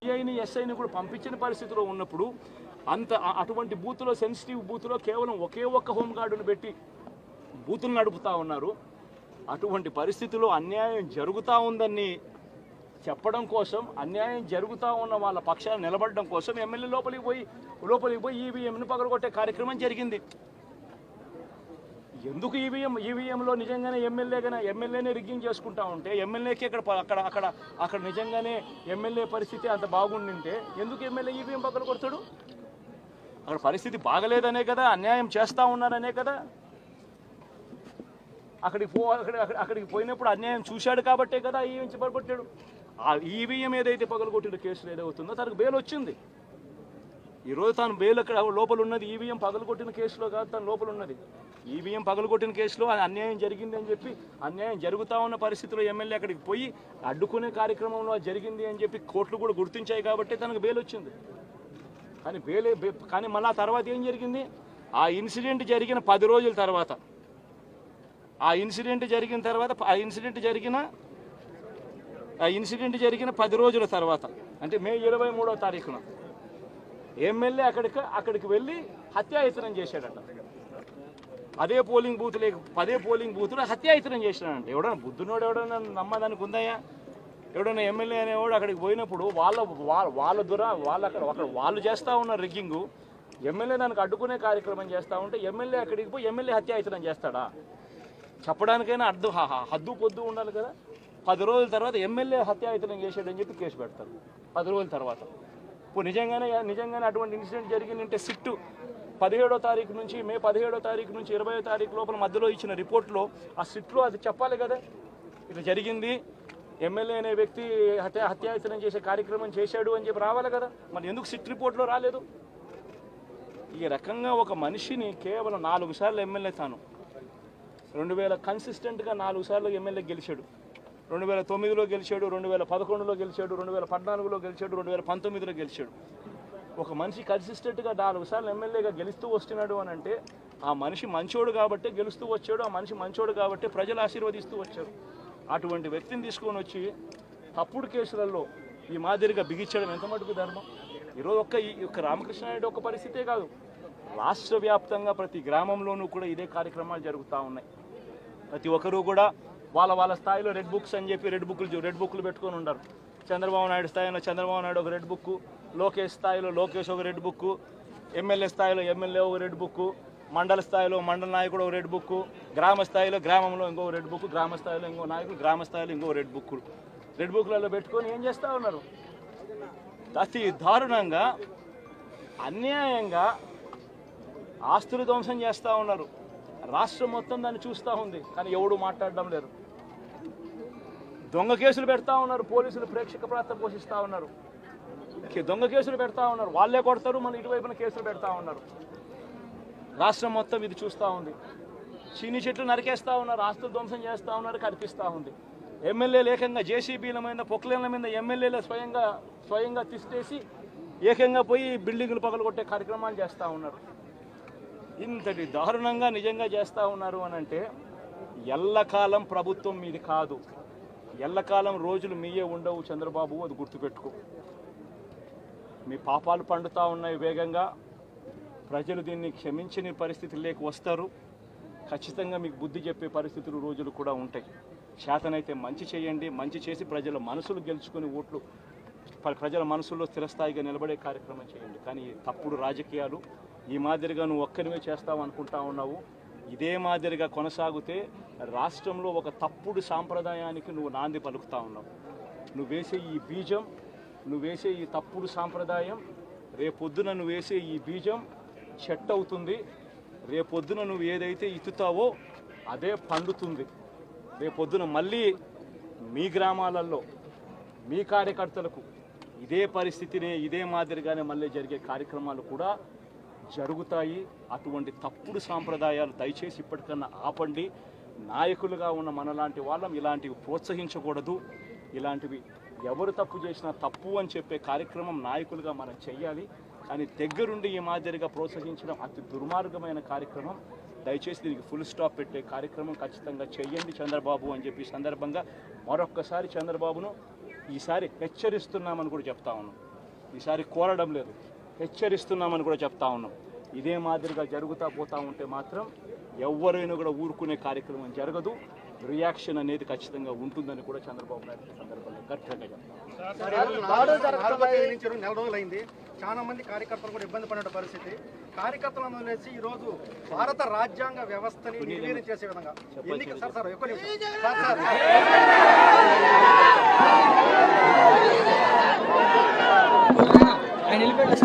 సిఐని ఎస్ఐని కూడా పంపించిన పరిస్థితిలో ఉన్నప్పుడు అటువంటి బూత్లో సెన్సిటివ్ బూత్లో కేవలం ఒకే ఒక్క హోంగార్డును పెట్టి బూతులు నడుపుతా ఉన్నారు. అటువంటి పరిస్థితుల్లో అన్యాయం జరుగుతూ ఉందని చెప్పడం కోసం, అన్యాయం జరుగుతూ ఉన్న వాళ్ళ పక్షాన్ని నిలబడడం కోసం ఎమ్మెల్యే లోపలికి పోయి ఈవీఎంను పగలగొట్టే కార్యక్రమం జరిగింది. ఎందుకు ఈవీఎంలో నిజంగానే ఎమ్మెల్యేనే రిగ్గింగ్ చేసుకుంటా ఉంటే ఎమ్మెల్యేకి అక్కడ నిజంగానే ఎమ్మెల్యే పరిస్థితి అంత బాగుండింటే ఎందుకు ఎమ్మెల్యే ఈవీఎం పక్కన కొడతాడు? అక్కడ పరిస్థితి బాగలేదనే కదా, అన్యాయం చేస్తూ ఉన్నారనే కదా. అక్కడికి పోయినప్పుడు అన్యాయం చూశాడు కాబట్టే కదా ఈవీఎం పగలగొట్టాడు. ఆ ఈవీఎం ఏదైతే పగలగొట్టిన కేసులు ఏదవుతుందో తనకు బెయిల్ వచ్చింది. ఈరోజు తాను బెయిల్ అక్కడ లోపల ఉన్నది ఈవీఎం పగలగొట్టిన కేసులో కాదు, తను లోపల ఉన్నది ఈవీఎం పగలగొట్టిన కేసులో. అన్యాయం జరిగింది అని చెప్పి, అన్యాయం జరుగుతూ ఉన్న పరిస్థితిలో ఎమ్మెల్యే అక్కడికి పోయి అడ్డుకునే కార్యక్రమంలో జరిగింది అని చెప్పి కోర్టులు కూడా గుర్తించాయి కాబట్టి తనకు బెయిల్ వచ్చింది. కానీ మళ్ళీ ఆ తర్వాత ఏం జరిగింది? ఆ ఇన్సిడెంట్ జరిగిన 10 రోజుల తర్వాత, ఆ ఇన్సిడెంట్ జరిగిన 10 రోజుల తర్వాత అంటే మే 23వ తారీఖున ఎమ్మెల్యే అక్కడికి వెళ్ళి హత్యాయత్నం చేశాడట. అదే పోలింగ్ బూత్లో హత్యాయత్నం చేశాడంట. ఎవడన్నా బుద్ధునోడు ఎవడన్నా నమ్మదానికి ఉందయ్యా? ఎవడన్నా ఎమ్మెల్యే అనేవాడు అక్కడికి పోయినప్పుడు వాళ్ళు చేస్తూ ఉన్న రిగ్గింగు, ఎమ్మెల్యే దానికి అడ్డుకునే కార్యక్రమం చేస్తూ ఉంటే ఎమ్మెల్యే అక్కడికి పోయి ఎమ్మెల్యే హత్యాయత్నం చేస్తాడా? చెప్పడానికైనా హద్దు పొద్దు ఉండాలి కదా. 10 రోజుల తర్వాత ఎమ్మెల్యే హత్యాయత్నం చేశాడని చెప్పి కేసు పెడతారు 10 రోజుల తర్వాత. ఇప్పుడు నిజంగానే అటువంటి ఇన్సిడెంట్ జరిగిందంటే సిట్టు 17వ తారీఖు నుంచి మే 17వ తారీఖు నుంచి 20వ తారీఖు లోపల మధ్యలో ఇచ్చిన రిపోర్ట్లో ఆ సిట్లో అది చెప్పాలి కదా, ఇట్లా జరిగింది, ఎమ్మెల్యే అనే వ్యక్తి హత్యాయత్నం చేసే కార్యక్రమం చేశాడు అని చెప్పి రావాలి కదా. మరి ఎందుకు సిట్ రిపోర్ట్లో రాలేదు? ఈ రకంగా ఒక మనిషిని కేవలం 4 సార్లు ఎమ్మెల్యే తాను 2000 కన్సిస్టెంట్గా 4 సార్లు ఎమ్మెల్యే గెలిచాడు. 2009లో గెలిచాడు, 2011లో గెలిచాడు, 2014లో గెలిచాడు, 2019లో గెలిచాడు. ఒక మనిషి కన్సిస్టెంట్గా 4 సార్లు ఎమ్మెల్యేగా గెలుస్తూ వస్తున్నాడు అని అంటే ఆ మనిషి మంచోడు కాబట్టి గెలుస్తూ వచ్చాడు, ఆ మనిషి మంచోడు కాబట్టి ప్రజలు ఆశీర్వదిస్తూ వచ్చారు. అటువంటి వ్యక్తిని తీసుకొని వచ్చి తప్పుడు కేసులలో ఈ మాదిరిగా బిగించడం ఎంత మటుకు ధర్మం? ఈరోజు ఒక్క రామకృష్ణారెడ్డి ఒక్క పరిస్థితే కాదు, రాష్ట్ర వ్యాప్తంగా ప్రతి గ్రామంలోనూ కూడా ఇదే కార్యక్రమాలు జరుగుతూ ఉన్నాయి. ప్రతి ఒక్కరూ కూడా వాళ్ళ స్థాయిలో రెడ్ బుక్స్ అని చెప్పి రెడ్ బుక్లు పెట్టుకొని ఉన్నారు. చంద్రబాబు నాయుడు స్థాయిలో చంద్రబాబు నాయుడు ఒక రెడ్ బుక్, లోకేష్ స్థాయిలో లోకేష్ ఒక రెడ్ బుక్, ఎమ్మెల్యే స్థాయిలో ఎమ్మెల్యే ఒక రెడ్ బుక్, మండల స్థాయిలో మండల నాయకుడు ఒక రెడ్ బుక్, గ్రామ స్థాయిలో గ్రామంలో ఇంకో రెడ్ బుక్, గ్రామ స్థాయిలో ఇంకో నాయకుడు, గ్రామ స్థాయిలో ఇంకో రెడ్ బుక్లలో పెట్టుకొని ఏం చేస్తూ ఉన్నారు? అతి దారుణంగా అన్యాయంగా ఆస్తులు ధ్వంసం చేస్తూ ఉన్నారు. రాష్ట్రం మొత్తం దాన్ని చూస్తూ ఉంది, కానీ ఎవడు మాట్లాడడం లేదు. దొంగ కేసులు పెడతా ఉన్నారు, పోలీసులు ప్రేక్షక పాత్ర పోషిస్తూ ఉన్నారు. దొంగ కేసులు పెడతా ఉన్నారు, వాళ్ళే కొడతారు, మన ఇటువైపున కేసులు పెడతా ఉన్నారు. రాష్ట్రం మొత్తం ఇది చూస్తూ ఉంది. చీని చెట్లు నరికేస్తూ ఉన్నారు, ఆస్తులు ధ్వంసం చేస్తూ ఉన్నారు, కనిపిస్తూ ఉంది. ఎమ్మెల్యేలు ఏకంగా జేసీబీల మీద పొక్లేన్ల మీద ఎమ్మెల్యేలు స్వయంగా తీసేసి ఏకంగా పోయి బిల్డింగులు పగలగొట్టే కార్యక్రమాలు చేస్తూ ఉన్నారు. ఇంతటి దారుణంగా నిజంగా చేస్తూ ఉన్నారు అని అంటే ఎల్లకాలం ప్రభుత్వం మీది కాదు, ఎల్లకాలం రోజులు మీయే ఉండవు చంద్రబాబు, అది గుర్తుపెట్టుకో. మీ పాపాలు పండుతూ ఉన్నాయి వేగంగా. ప్రజలు దీన్ని క్షమించని పరిస్థితి లేక వస్తారు. ఖచ్చితంగా మీకు బుద్ధి చెప్పే పరిస్థితులు రోజులు కూడా ఉంటాయి. చేతనైతే మంచి చేయండి, మంచి చేసి ప్రజల మనసులు గెలుచుకుని ఓట్లు ప్రజల మనసుల్లో స్థిరస్థాయిగా నిలబడే కార్యక్రమం చేయండి. కానీ తప్పుడు రాజకీయాలు ఈ మాదిరిగా నువ్వు ఒక్కరివే చేస్తావు అనుకుంటా ఉన్నావు. ఇదే మాదిరిగా కొనసాగితే రాష్ట్రంలో ఒక తప్పుడు సాంప్రదాయానికి నువ్వు నాంది పలుకుతా ఉన్నావు. నువ్వు వేసే ఈ బీజం, నువ్వు వేసే ఈ తప్పుడు సాంప్రదాయం, రేపొద్దున నువ్వు వేసే ఈ బీజం చెట్టు అవుతుంది. రేపొద్దున నువ్వు ఏదైతే ఇత్తుతావో అదే పండుతుంది. రేపొద్దున మళ్ళీ మీ గ్రామాలలో మీ కార్యకర్తలకు ఇదే పరిస్థితిని ఇదే మాదిరిగానే మళ్ళీ జరిగే కార్యక్రమాలు కూడా జరుగుతాయి. అటువంటి తప్పుడు సాంప్రదాయాలు దయచేసి ఇప్పటికన్నా ఆపండి. నాయకులుగా ఉన్న మనలాంటి వాళ్ళం ఇలాంటివి ప్రోత్సహించకూడదు. ఇలాంటివి ఎవరు తప్పు చేసినా తప్పు అని చెప్పే కార్యక్రమం నాయకులుగా మనం చెయ్యాలి. కానీ దగ్గరుండి ఈ మాదిరిగా ప్రోత్సహించడం అతి దుర్మార్గమైన కార్యక్రమం. దయచేసి దీనికి ఫుల్ స్టాప్ పెట్టే కార్యక్రమం ఖచ్చితంగా చెయ్యండి చంద్రబాబు అని చెప్పి సందర్భంగా మరొక్కసారి చంద్రబాబును ఈసారి హెచ్చరిస్తున్నామని కూడా చెప్తా ఉన్నాం. ఈసారి కోరడం లేదు, హెచ్చరిస్తున్నామని కూడా చెప్తా ఉన్నాం. ఇదే మాదిరిగా జరుగుతూ పోతూ ఉంటే మాత్రం ఎవరైనా కూడా ఊరుకునే కార్యక్రమం జరగదు, రియాక్షన్ అనేది ఖచ్చితంగా ఉంటుందని కూడా చంద్రబాబు నాయుడు సందర్భంలో గట్టిగా చెప్తారు. నెల రోజులైంది, చాలా మంది కార్యకర్తలు కూడా ఇబ్బంది పడిన పరిస్థితి. కార్యకర్తలను వదిలేసి ఈ రోజు భారత రాజ్యాంగ వ్యవస్థని నిర్వీర్యం చేసే విధంగా ఎన్నిక